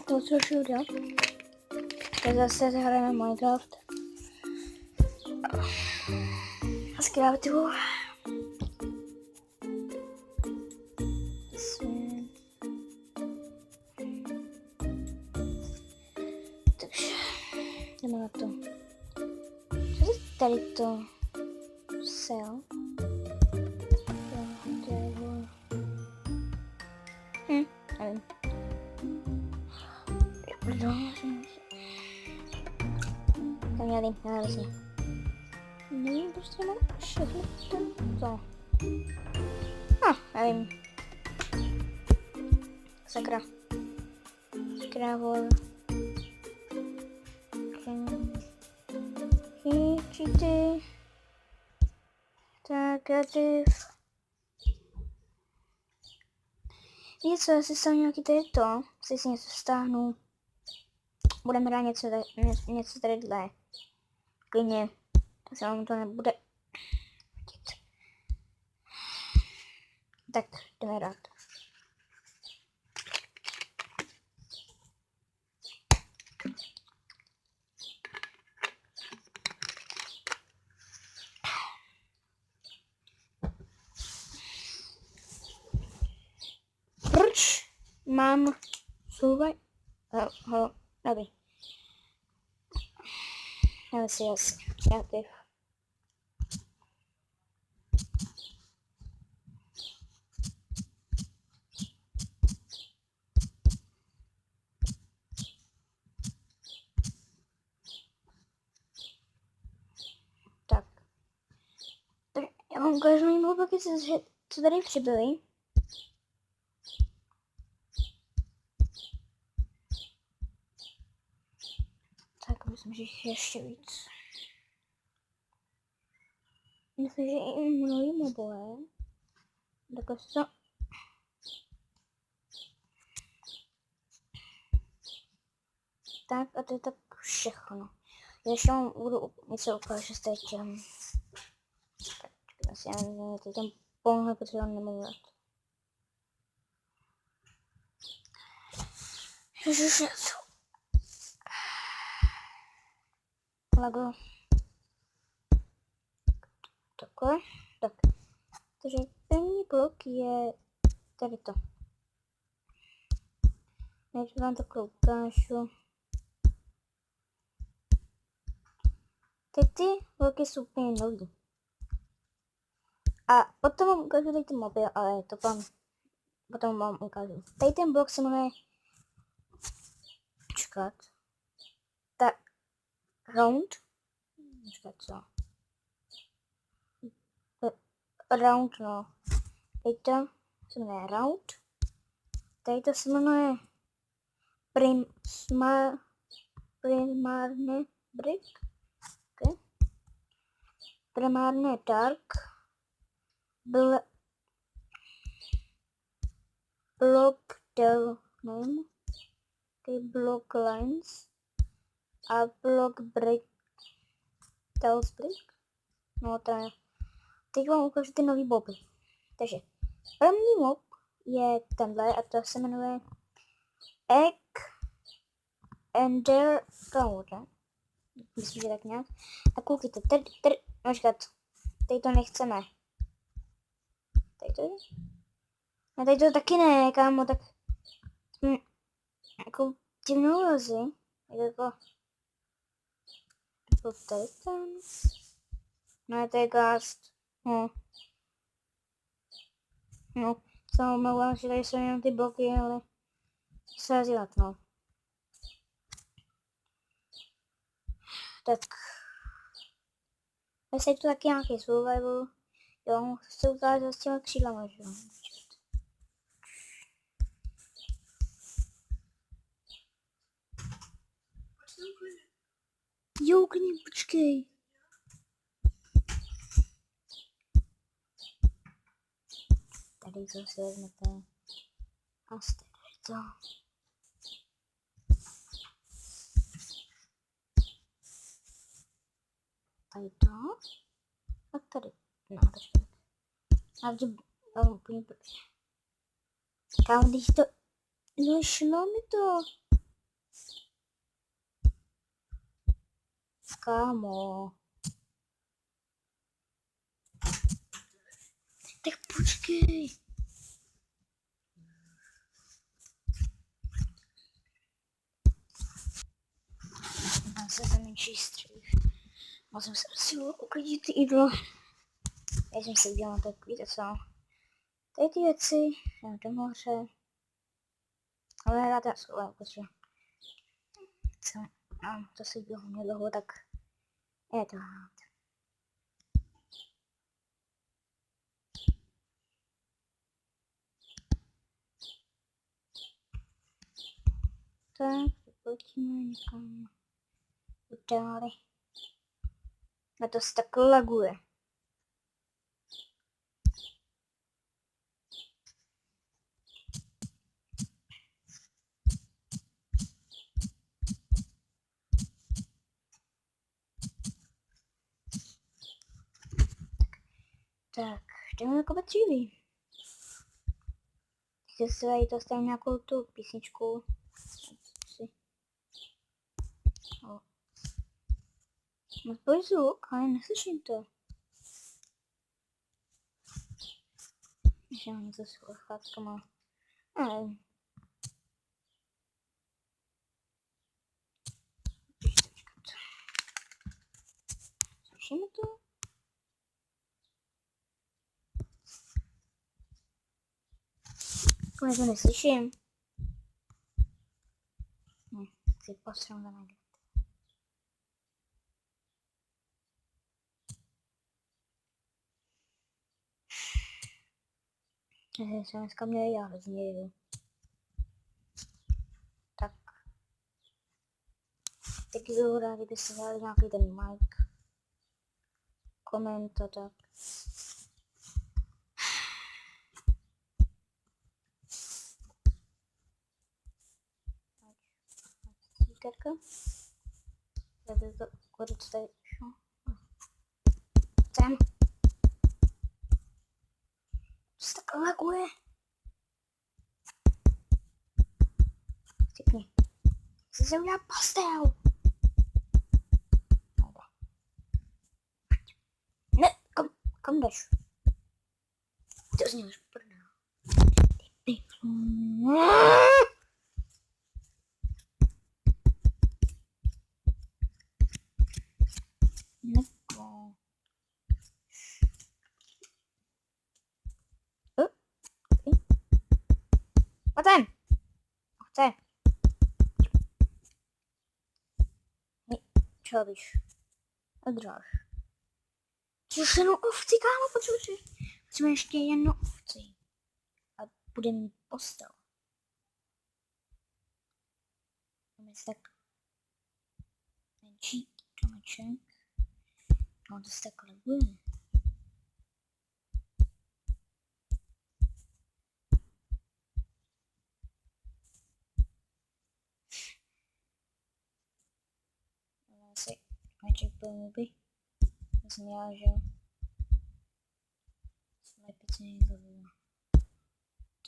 to, co už udělal. Tak zase zahrajeme Minecraft. A zkrátku. Takže jdeme na to. Co je tady to? Sell. Nevím. Tam já vlastně. Nevím, prostě mám všechno to. Nevím. Sakra. Krávor. Cheaty. Tak, kreativ. Víte co, jestli jsem nějaký tady to, si něco stáhnu. Budeme hrát něco tadyhle. Klidně. Se vám to nebude. Tak, jdeme hrát. Proč mám survival? Dobrý. Dáme si kreativ. Tak já vám ukážu mým hluboky, co tady přibyli. Tak myslím, že jich ještě víc. Myslím, že i mnohý mobile. Takhle to. Tak a to je tak všechno. Ještě vám budu něco ukážet teď. Tak asi já nevím, teď tam pohled potřeba nemohu dát. Ježiš, Lego. Takhle. Tak. Takže první blok je tady to. Než vám takhle ukážu. Teď ty bloky jsou úplně nový. A potom vám ukážu tady ten mobil, ale to potom vám ukážu. Tady ten blok se jmenuje Round. Co? Round, no. Tady to se jmenuje Round. Tady to se jmenuje Primárne Brick. Okay. Primárne Dark. Block Name. Okay, Block Lines. A Block Brick. Tells Brick. No to je. Teď vám ukážu ty nový moby. Takže první mob je tenhle a to se jmenuje Egg Ender Powder. Myslím, že tak nějak. A koukejte, tady to nechceme. Tady to je? A tady to taky ne, kámo, tak jako divnou lozy. Jako tady ten. No to je Gast. No, co omlouvám, že tady jsou jenom ty bloky, ale se dělat, no. Tak. Jestli je to taky nějaký survival, jo, chci ukázat s těma křídlama, že jo. Jo, klidně, počkej. Tady to si vezmete. A tady to. Tady to. A tady. No, počkej. A to úplně blbě. Kámo, když to... No šlo mi to. kámo. Tak počkej. Mám se za menší střih. Musím se asi uklidit jídlo. Já jsem si udělal tak, víte co. Tady ty věci, jdem do moře. Ale ráda jsou, protože co, to si bylo hodně dlouho, tak je to rád. Tak, pojďme někam dále. A to se tak laguje. Tak, jdeme jako Betříví. Teď se tady dostanu nějakou tu písničku. Moc boj zvuk, ale neslyším to. Ještě mám něco s sluchátkama. Nevím. Slyšíme to? Já to neslyším. Si posrám na mě. Já jsem dneska měl já hrozně. Tak. Teď bych rád, kdyby se dali nějaký ten mic. Koment a tak. Svíkerka. Tady to konec tady šlo. Sem. Co se tak laguje? Řekni. Chci se udělat pastel. Ne, kam jdeš? To zní už prdel. Neko. Potem. Chce. Čo víš? Odráž. Což jenom ovci, kámo, potřebujeme ještě jednu ovci. A bude mít postel. Máme tak menší domeček. No to se takhle bude. Asi domeček byl by. Já jsem já, že jsme pěkně zavolil.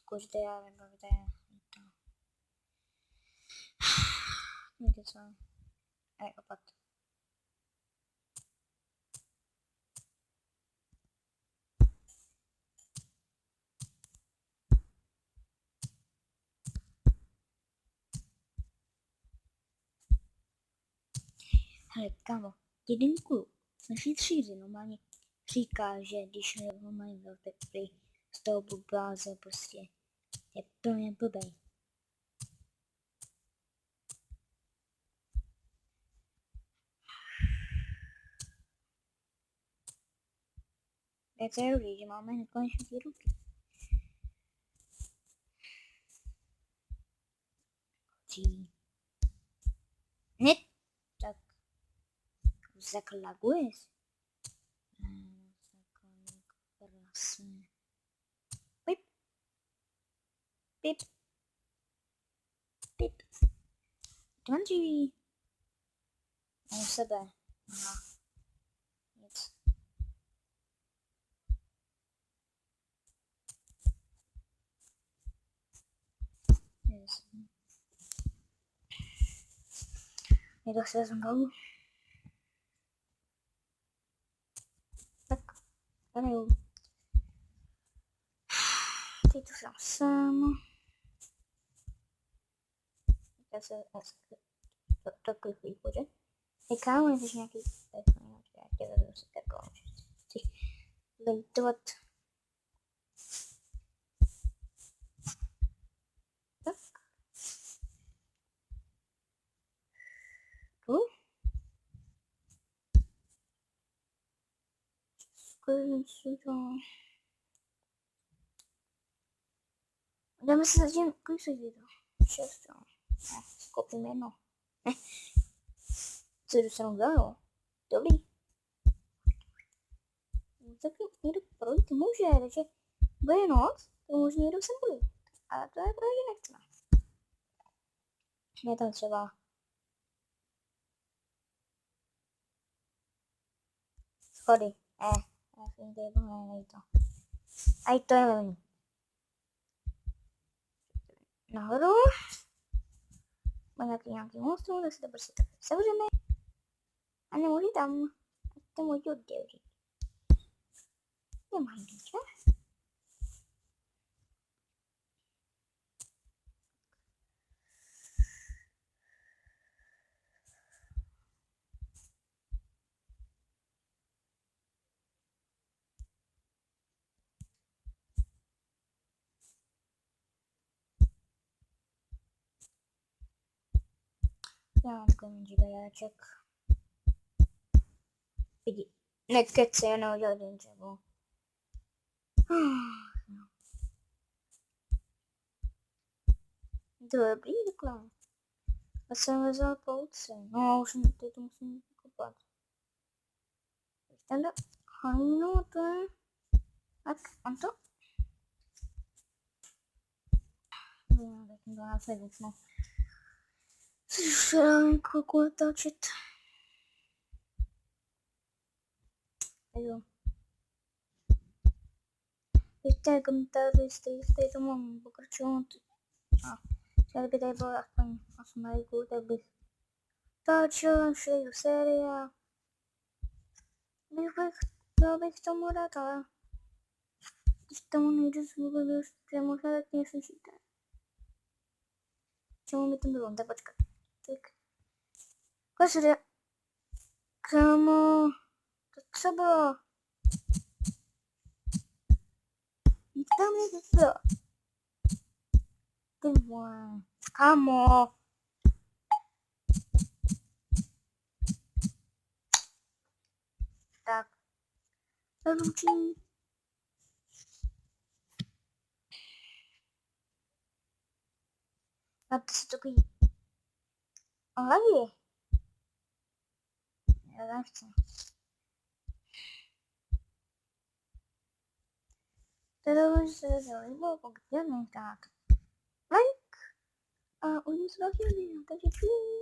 Kožde já nebo kde to. Víte co? Opat. Hele, kámo, jeden kluk z naší třídy normálně říká, že když ho mají velké z toho bubláze prostě je plně blbej. Jak je dobrý, že máme nekonečně ty ruky. Ne, tak zaklaguješ. Krásně. Pip. Pip. Pip. To mám živý. Mám sebe. Aha. Nic. Yes. Je to se vezmu dolů. Já nevím. Teď to dám sem. Já se to klikuji, bože. Kámo, jsi nějaký telefon, já tě vedu se takovou. Chci lejtovat. Tak. Tu. Skvělý to. Dáme se zatím, kolik se jde to? 6, jo. Skopím jedno. Co dostanu dál? Dobrý. Tak někdo projít může, takže bude noc, to může někdo sem projít. Ale to je projít nechceme. Je tam třeba schody. Já jsem tady to nejde to. A i to je levný. Nahoru. Má nějaký monstrum, tak se to prostě tak zavřeme. A nemůže tam. To může otevřít. Nemá nič, ne? Já mám takový menší bajáček. Vidí. Nekeci, já neudělal jeden dřevo. To je dobrý takhle. Já jsem vezal pouce. No, už teď to musím kopat. Ten halínu, to je... Tak, on to? No, tak to já se vypnu. Už dám chvilku natáčet. Jo. Pište komentáře, jestli to mám pokračovat. Kdyby tady bylo aspoň 8 lajků, tak bych točil všelijakou sérii a dal bych tomu dát, ale když tomu nejde zvůbec, že možná tak neslyšíte. Čemu mi to bylo? Tak počkat. Tak. Kožře. Kámo. To co bylo? Tam je to bylo. Ty vole. Kámo. Tak. Rozlučím. A to se takový hlavě. Já nechci. Teda už se líbilo, pokud já tak like a uvidíme se další video, takže čus.